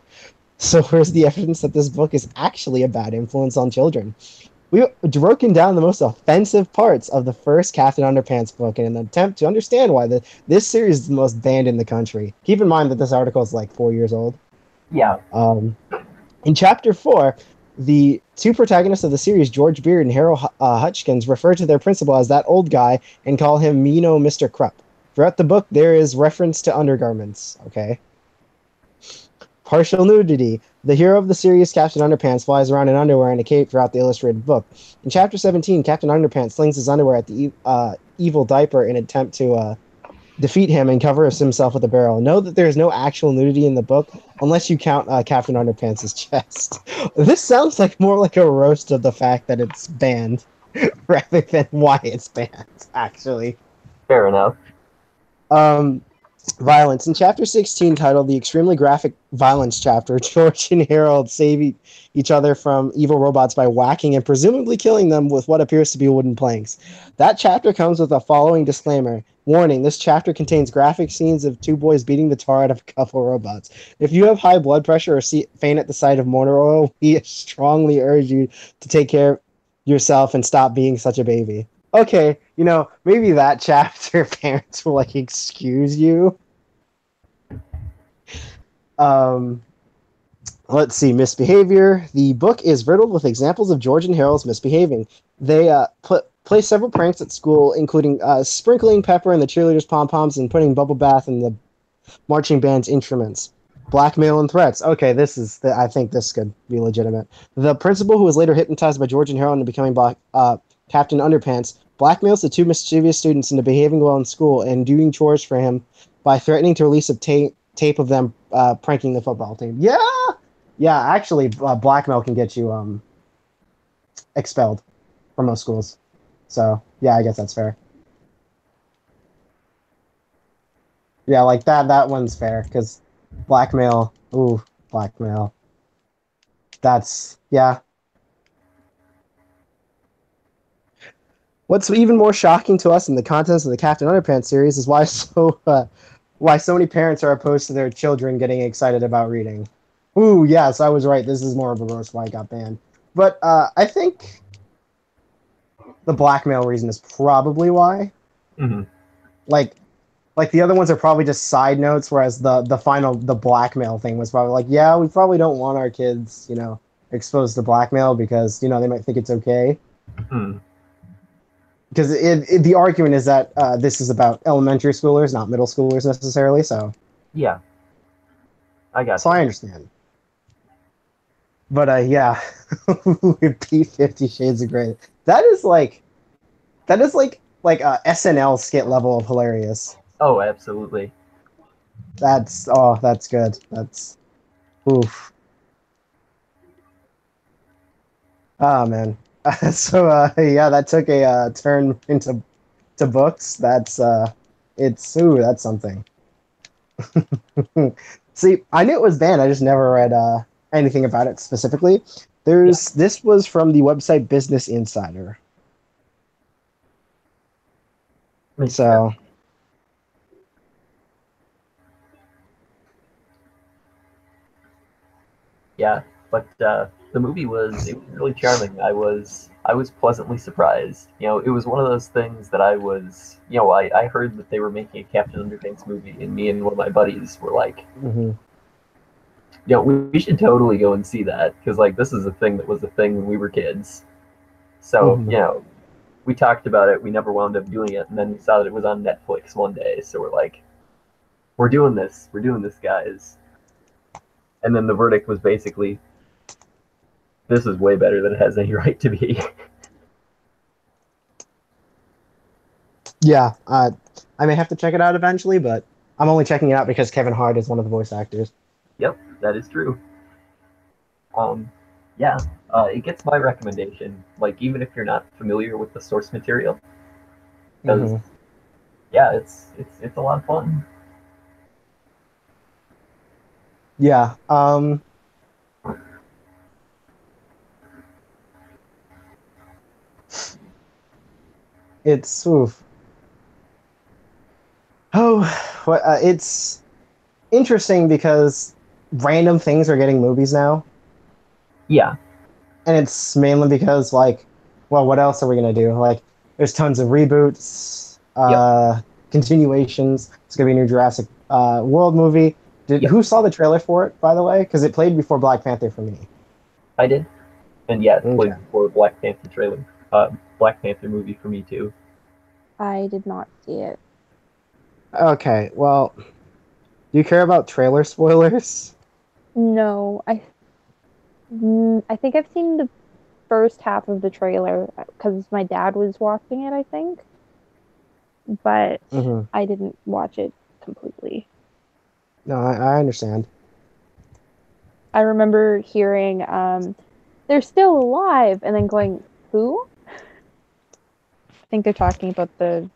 Speaker 2: So where's the evidence that this book is actually a bad influence on children? We've broken down the most offensive parts of the first Captain Underpants book in an attempt to understand why this series is the most banned in the country. Keep in mind that this article is like 4 years old.
Speaker 3: Yeah.
Speaker 2: In Chapter 4, the two protagonists of the series, George Beard and Harold Hutchkins, refer to their principal as that old guy and call him Meano Mr. Krupp. Throughout the book, there is reference to undergarments. Okay. Partial nudity. The hero of the series, Captain Underpants, flies around in underwear and a cape throughout the illustrated book. In Chapter 17, Captain Underpants slings his underwear at the evil diaper in an attempt to defeat him and covers himself with a barrel. Know that there is no actual nudity in the book unless you count Captain Underpants' chest. This sounds like more like a roast of the fact that it's banned rather than why it's banned, actually.
Speaker 3: Fair enough.
Speaker 2: Violence. In Chapter 16, titled The Extremely Graphic Violence Chapter, George and Harold save each other from evil robots by whacking and presumably killing them with what appears to be wooden planks. That chapter comes with a following disclaimer. Warning, this chapter contains graphic scenes of two boys beating the tar out of a couple robots. If you have high blood pressure or faint at the sight of motor oil, we strongly urge you to take care of yourself and stop being such a baby. Okay, maybe that chapter parents will excuse you. Let's see, misbehavior. The book is riddled with examples of George and Harold's misbehaving. They play several pranks at school, including sprinkling pepper in the cheerleaders' pom-poms and putting bubble bath in the marching band's instruments. Blackmail and threats. Okay, I think this could be legitimate. The principal, who was later hypnotized by George and Harold into becoming Captain Underpants, blackmails the two mischievous students into behaving well in school and doing chores for him by threatening to release a tape of them pranking the football team. Yeah. Actually, blackmail can get you expelled from most schools. So yeah, I guess that's fair. Yeah, like that one's fair because blackmail. Ooh, blackmail. That's yeah. What's even more shocking to us in the contents of the Captain Underpants series is why so many parents are opposed to their children getting excited about reading. Ooh, yes, I was right. This is more of a roast why it got banned. But I think the blackmail reason is probably why.
Speaker 3: Mm-hmm.
Speaker 2: Like the other ones are probably just side notes, whereas the blackmail thing was probably like, yeah, we probably don't want our kids, exposed to blackmail because, they might think it's okay.
Speaker 3: Mm.
Speaker 2: Because the argument is that this is about elementary schoolers, not middle schoolers necessarily. So,
Speaker 3: Yeah, I got
Speaker 2: So
Speaker 3: you.
Speaker 2: I understand. But yeah, repeat 50 Shades of Grey. That is like a SNL skit level of hilarious.
Speaker 3: Oh, absolutely.
Speaker 2: That's good. That's oof. Oh man. So yeah, that took a turn into to books. That's something. See, I knew it was banned. I just never read anything about it specifically.
Speaker 3: Yeah,
Speaker 2: This was from the website Business Insider.
Speaker 3: makes sense.
Speaker 2: So
Speaker 3: Yeah, but the movie was really charming. I was pleasantly surprised. It was one of those things that I heard that they were making a Captain Underpants movie, and me and one of my buddies were like,
Speaker 2: mhm,
Speaker 3: we should totally go and see that because like this is a thing that was a thing when we were kids. So
Speaker 2: mhm.
Speaker 3: we talked about it. We never wound up doing it, and then we saw that it was on Netflix one day. So we're like, we're doing this. We're doing this, guys. And then the verdict was basically, this is way better than it has any right to be.
Speaker 2: Yeah, I may have to check it out eventually, but I'm only checking it out because Kevin Hart is one of the voice actors.
Speaker 3: Yep, that is true. Um, yeah, it gets my recommendation. Like even if you're not familiar with the source material, because
Speaker 2: Hmm.
Speaker 3: yeah, it's a lot of fun.
Speaker 2: Yeah. It's oof. Oh, it's interesting because random things are getting movies now,
Speaker 3: Yeah,
Speaker 2: and it's mainly because like, well, what else are we gonna do? Like, there's tons of reboots,
Speaker 3: yep,
Speaker 2: continuations. It's gonna be a new Jurassic World movie.
Speaker 3: yep.
Speaker 2: Who saw the trailer for it, by the way? Because it played before Black Panther for me.
Speaker 3: I did, and yeah, it
Speaker 2: Okay.
Speaker 3: played before Black Panther trailer. Black Panther movie for me too.
Speaker 1: I did not see it.
Speaker 2: Okay. Well, do you care about trailer spoilers?
Speaker 1: No, I think I've seen the first half of the trailer because my dad was watching it, I think, but
Speaker 2: Hmm.
Speaker 1: I didn't watch it completely.
Speaker 2: No, I understand.
Speaker 1: I remember hearing they're still alive and then going, who? I think they're talking about the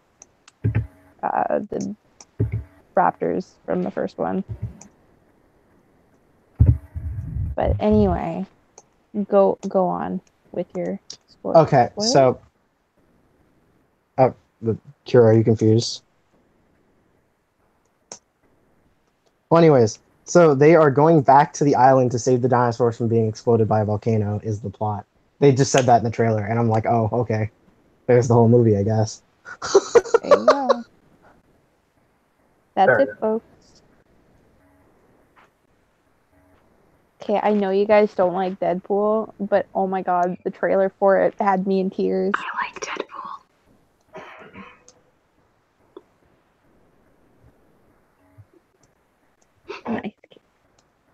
Speaker 1: raptors from the first one. But anyway, go on with your
Speaker 2: Okay,
Speaker 1: spoiler.
Speaker 2: so uh, Kira, are you confused? Well, anyways, so they are going back to the island to save the dinosaurs from being exploded by a volcano. Is the plot? They just said that in the trailer, and I'm like, oh, okay. There's the whole movie, I guess.
Speaker 1: There you go. That's
Speaker 3: Fair
Speaker 1: it,
Speaker 3: enough.
Speaker 1: folks. Okay, I know you guys don't like Deadpool, but oh my god, the trailer for it had me in tears.
Speaker 4: I like Deadpool.
Speaker 1: Nice.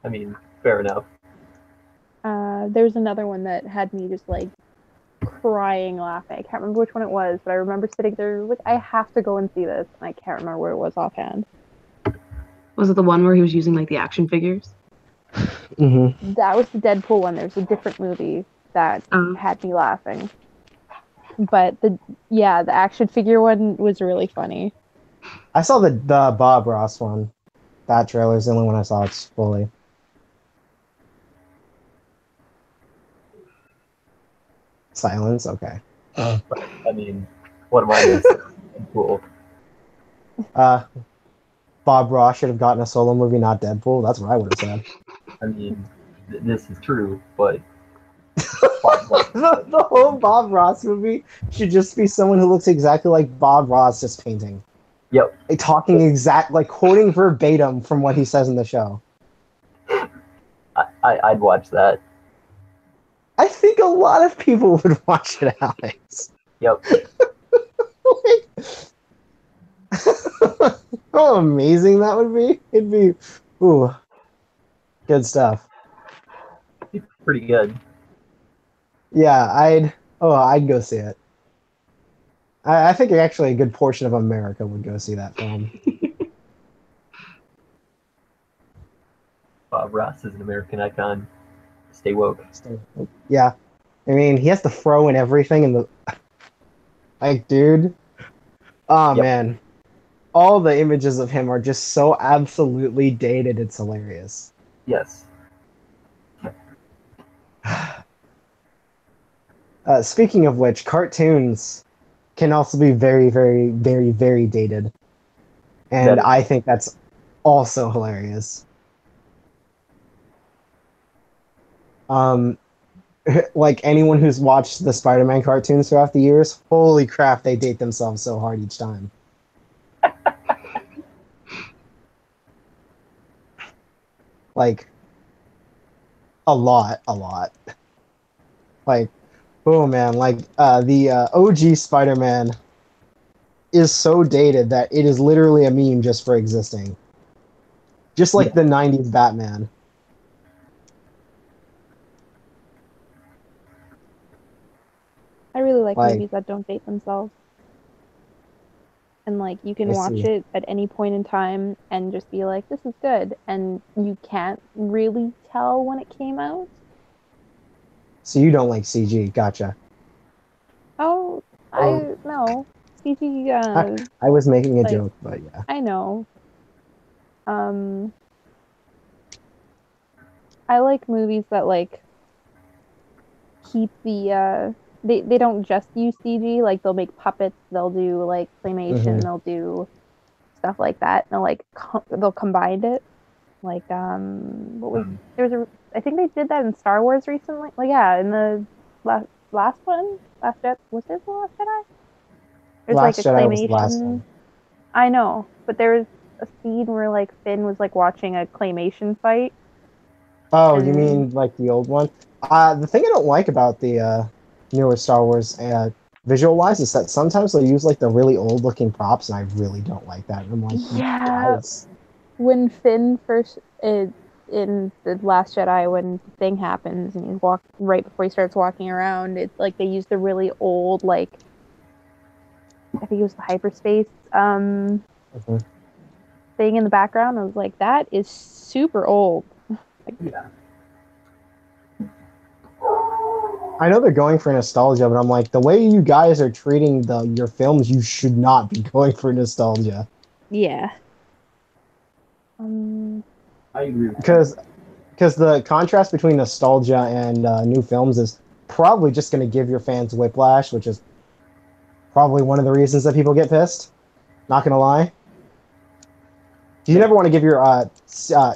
Speaker 3: I mean, fair enough.
Speaker 1: There's another one that had me just like crying laughing. I can't remember which one it was, but I remember sitting there like I have to go and see this, and I can't remember where it was offhand.
Speaker 4: Was it the one where he was using like the action figures?
Speaker 2: Hmm.
Speaker 1: That was the Deadpool one. There's a different movie that
Speaker 4: Um,
Speaker 1: had me laughing. But the action figure one was really funny.
Speaker 2: I saw the Bob Ross one. That trailer is the only one I saw. It's fully silence. Okay.
Speaker 3: I mean, what am I missing? Cool.
Speaker 2: Uh, Bob Ross should have gotten a solo movie, not Deadpool. That's what I would have said.
Speaker 3: I mean, this is true, but Bob Ross is
Speaker 2: The whole Bob Ross movie should just be someone who looks exactly like Bob Ross, just painting.
Speaker 3: Yep.
Speaker 2: Like, talking like quoting verbatim from what he says in the show.
Speaker 3: I'd watch that.
Speaker 2: I think a lot of people would watch it, Alex.
Speaker 3: Yep.
Speaker 2: How amazing that would be! It'd be, ooh, good stuff.
Speaker 3: Pretty good.
Speaker 2: Yeah, I'd go see it. I think actually a good portion of America would go see that film.
Speaker 3: Bob Ross is an American icon. Stay woke.
Speaker 2: Yeah, I mean, he has to throw in everything in the like, dude. Oh
Speaker 3: Yep.
Speaker 2: man, all the images of him are just so absolutely dated. It's hilarious.
Speaker 3: Yes.
Speaker 2: Speaking of which, cartoons can also be very, very, very, very dated, and
Speaker 3: That-
Speaker 2: I think that's also hilarious. Um, like anyone who's watched the Spider-Man cartoons throughout the years, holy crap, they date themselves so hard each time. Like a lot, a lot. Like, oh man, like the OG Spider-Man is so dated that it is literally a meme just for existing. Just like
Speaker 3: Yeah.
Speaker 2: the 90s Batman.
Speaker 1: I really like
Speaker 2: Like,
Speaker 1: movies that don't date themselves. And like you can
Speaker 2: I
Speaker 1: watch
Speaker 2: see.
Speaker 1: it at any point in time and just be like, this is good. And you can't really tell when it came out.
Speaker 2: So you don't like CG, gotcha.
Speaker 1: Oh,
Speaker 3: Oh.
Speaker 1: I no. CG
Speaker 2: I was making a
Speaker 1: like
Speaker 2: joke, but yeah.
Speaker 1: I know. Um I like movies that like keep they don't just use CG, like they'll make puppets, they'll do like claymation,
Speaker 2: Hmm.
Speaker 1: they'll do stuff like that. And they'll like they'll combine it. Like what was
Speaker 3: Hmm.
Speaker 1: there was a I think they did that in Star Wars recently. Like yeah, in the last one, last Jedi, was it the last Jedi? There's like
Speaker 2: Last
Speaker 1: a
Speaker 2: Jedi was the last
Speaker 1: claymation.
Speaker 2: one.
Speaker 1: I know, but there was a scene where like Finn was like watching a claymation fight,
Speaker 2: Oh, you
Speaker 1: and
Speaker 2: mean like the old one? The thing I don't like about the newer Star Wars visual wise is that sometimes they use like the really old looking props, and I really don't like that. And I'm like,
Speaker 1: yeah,
Speaker 2: guys,
Speaker 1: when Finn first in the Last Jedi, when the thing happens and he's walk right before he starts walking around, it's like they use the really old like I think it was the hyperspace
Speaker 2: mhm.
Speaker 1: thing in the background. I was like, that is super old. Like,
Speaker 3: Yeah.
Speaker 2: I know they're going for nostalgia, but I'm like, the way you guys are treating your films, you should not be going for nostalgia
Speaker 1: yeah. Um,
Speaker 3: I agree with that.
Speaker 2: because the contrast between nostalgia and new films is probably just going to give your fans whiplash, which is probably one of the reasons that people get pissed. Not gonna lie. You never want to give your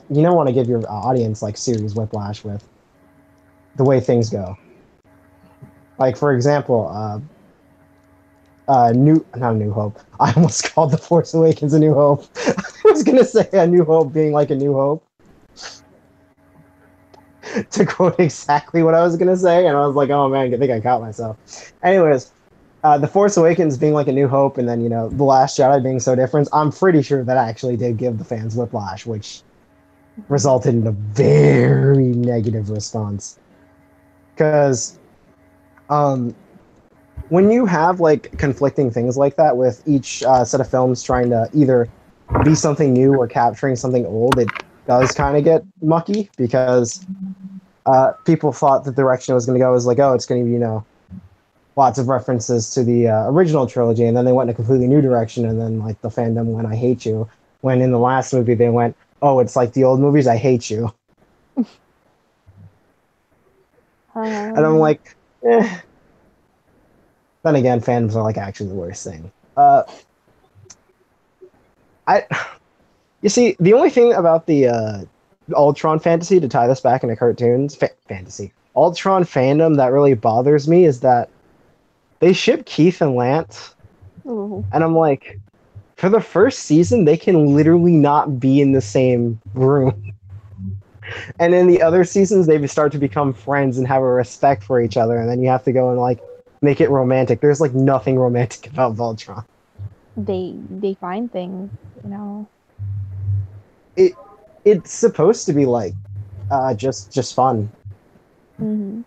Speaker 2: you never want to give your audience like serious whiplash with the way things go. Like for example, new not a New Hope. I almost called The Force Awakens a New Hope. I was gonna say a New Hope being like a New Hope. To quote exactly what I was gonna say, and I was like, oh man, I think I caught myself. Anyways, The Force Awakens being like a New Hope, and then The Last Jedi being so different. I'm pretty sure that actually did give the fans whiplash, which resulted in a very negative response. Because when you have like conflicting things like that with each set of films trying to either be something new or capturing something old, it does kind of get mucky because people thought the direction it was going to go was like, oh, it's going to be, lots of references to the original trilogy, and then they went in a completely new direction, and then like the fandom went, I hate you. When in the last movie they went, oh, it's like the old movies, I hate you. And I'm like, eh. Then again, fandoms are like actually the worst thing. I, you see, the only thing about the Ultron fantasy, to tie this back into cartoons, fantasy, Ultron fandom that really bothers me is that they ship Keith and Lance,
Speaker 1: ooh.
Speaker 2: and I'm like, for the first season, they can literally not be in the same room. And in the other seasons, they start to become friends and have a respect for each other, and then you have to go and like make it romantic. There's like nothing romantic about Voltron.
Speaker 1: They find things. you know.
Speaker 2: It's supposed to be like just fun.
Speaker 1: Hmm.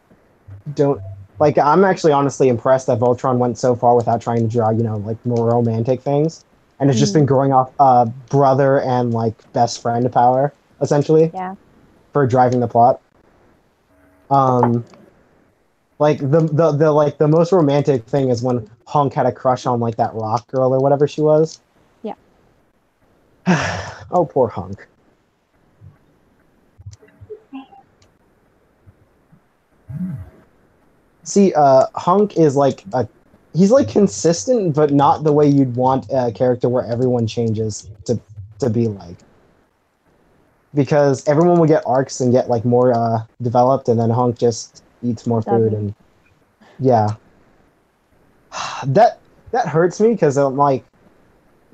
Speaker 2: Don't like I'm actually honestly impressed that Voltron went so far without trying to draw, like more romantic things. And it's just been
Speaker 1: Hmm.
Speaker 2: growing off brother and like best friend power, essentially,
Speaker 1: Yeah.
Speaker 2: for driving the plot. Like the most romantic thing is when Hunk had a crush on like that rock girl or whatever she was.
Speaker 1: Yeah.
Speaker 2: Oh, poor Hunk. See, Hunk is like he's like consistent, but not the way you'd want a character where everyone changes to be like. Because everyone will get arcs and get like more developed, and then Hunk just eats more food,
Speaker 1: Doesn't.
Speaker 2: and yeah, that that hurts me because I'm like,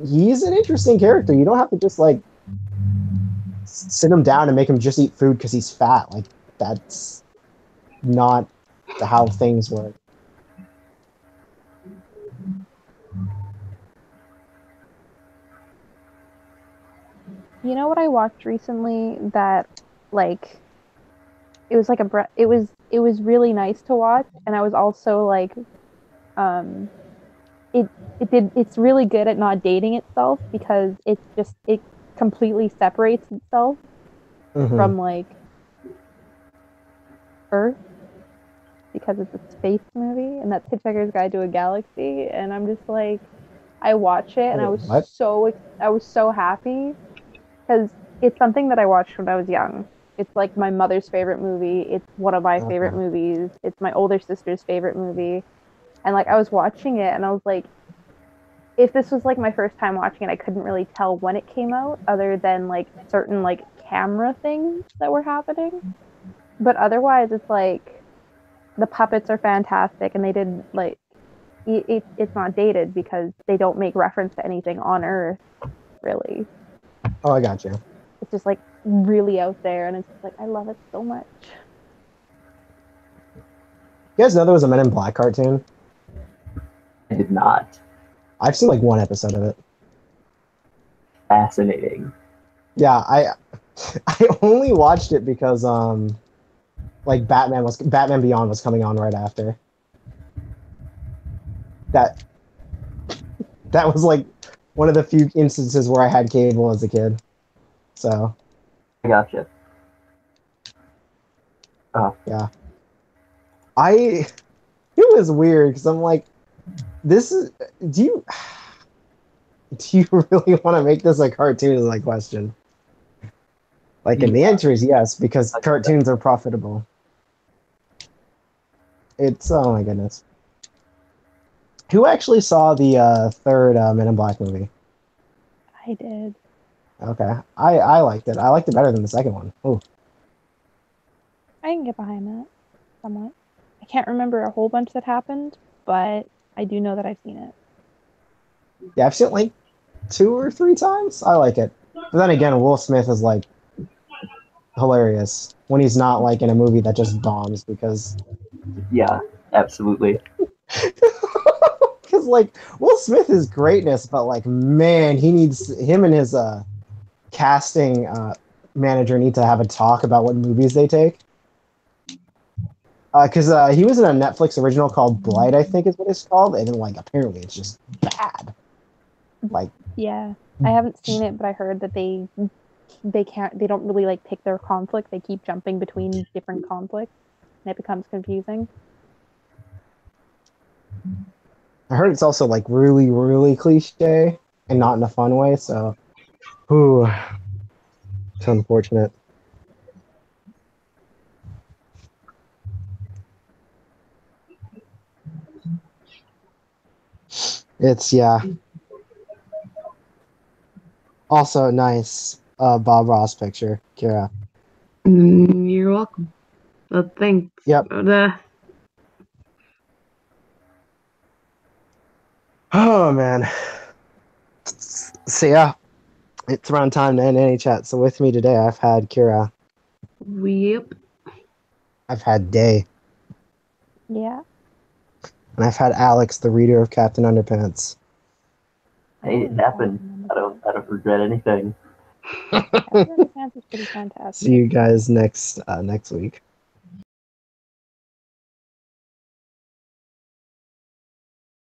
Speaker 2: he's an interesting character. You don't have to just like sit him down and make him just eat food because he's fat. Like that's not how things work.
Speaker 1: You know what I watched recently that like it was like it was really nice to watch, and I was also like um it it's really good at not dating itself because it completely separates itself
Speaker 2: Hmm.
Speaker 1: from like Earth because it's a space movie, and that's Hitchhiker's Guide to a Galaxy, and I'm just like I watch it and
Speaker 2: What?
Speaker 1: I was so happy because it's something that I watched when I was young. It's like my mother's favorite movie. It's one of my favorite
Speaker 2: Okay.
Speaker 1: movies. It's my older sister's favorite movie. And like I was watching it and I was like, if this was like my first time watching it, I couldn't really tell when it came out other than like certain like camera things that were happening. But otherwise it's like the puppets are fantastic and they did like it's not dated because they don't make reference to anything on Earth really.
Speaker 2: Oh, I got you.
Speaker 1: It's just like really out there and it's just like I love it so much.
Speaker 2: You guys know there was a Men in Black cartoon?
Speaker 3: I did not.
Speaker 2: I've seen like one episode of it.
Speaker 3: Fascinating.
Speaker 2: Yeah, I only watched it because like Batman Beyond was coming on right after. That that was like one of the few instances where I had cable as a kid. So
Speaker 3: I gotcha. Oh,
Speaker 2: yeah, I it was weird because I'm like, this is do you do you really want to make this a cartoon? Is my question. Like, and the
Speaker 3: yeah.
Speaker 2: answer is yes because cartoons are profitable. It's oh my goodness. Who actually saw the third Men in Black movie?
Speaker 1: I did.
Speaker 2: Okay, I liked it. I liked it better than the second one. Ooh.
Speaker 1: I can get behind that somewhat. I can't remember a whole bunch that happened, but I do know that I've seen it.
Speaker 2: Yeah, I've seen it like 2 or 3 times. I like it. But then again, Will Smith is like hilarious when he's not like in a movie that just bombs because
Speaker 3: Yeah, absolutely.
Speaker 2: because like Will Smith is greatness, but like man, he needs him and his casting manager need to have a talk about what movies they take. Because he was in a Netflix original called Blight, I think is what it's called, and then like apparently it's just bad. Like
Speaker 1: Yeah. I haven't seen it, but I heard that they don't really like pick their conflict. They keep jumping between different conflicts and it becomes confusing.
Speaker 2: I heard it's also like really, really cliche and not in a fun way. So, whew, it's unfortunate. It's yeah. Also nice Bob Ross picture, Kira.
Speaker 4: You're welcome. Thanks.
Speaker 2: Yep.
Speaker 4: Uh,
Speaker 2: Oh man. So yeah, it's around time to end any chat. So with me today, I've had Kira.
Speaker 4: yep.
Speaker 2: I've had Day.
Speaker 1: Yeah.
Speaker 2: And I've had Alex, the reader of Captain Underpants.
Speaker 3: Hey, it happened. I don't regret anything.
Speaker 1: Panther is pretty fantastic.
Speaker 2: See you guys next week.